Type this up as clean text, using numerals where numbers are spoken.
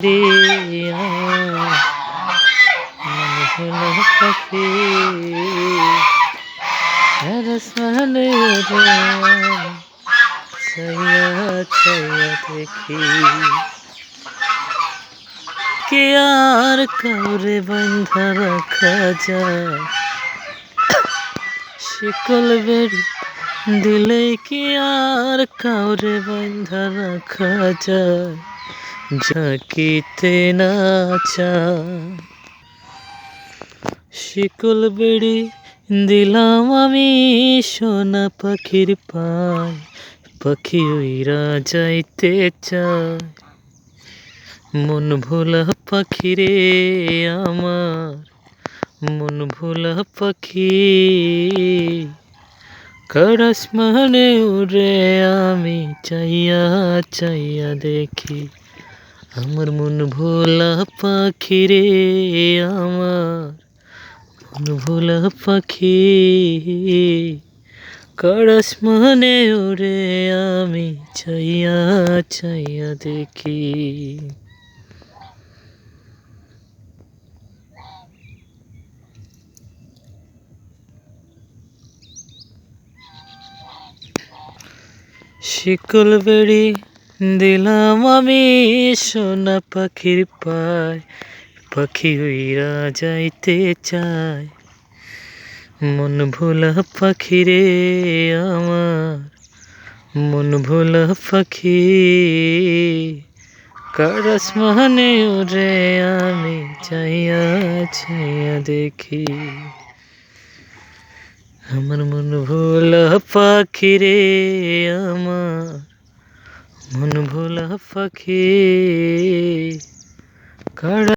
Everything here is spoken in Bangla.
রিয়া মনে হলো পাখি আসমানে ওরে ছাইয়া ছাইয়া দেখি কে আর কাউরে বান্ধা রাখা যায় শিকল বেড়ি দিলে কি আর কাউরে বান্ধা রাখা যায় ঝাঁকিতে না চায় শিকল বেড়ি দিলাম আমি সোনা পাখির পায় পাখি উইরা যাইতে চায় মন ভোলা পাখি রে আমার মন ভোলা পাখি কারাস মানে উড়ে আমি চাইয়া চাইয়া দেখি আমার মন ভোলা পাখি রে আমার মন ভোলা পাখি কারাস মানে উড়ে আমি চাইয়া চাইয়া দেখি। শিকল বেড়ি দিলাম আমি সোনা পাখির পায় পাখি উইরা যাইতে চায় মন ভোলা পাখি রে আমার মন ভোলা পাখি কারাস মানে ওরে আমি চাইয়া চাইয়া দেখি আমার মন ভোলা পাখি রে আমার মন ভোলা পাখি কারা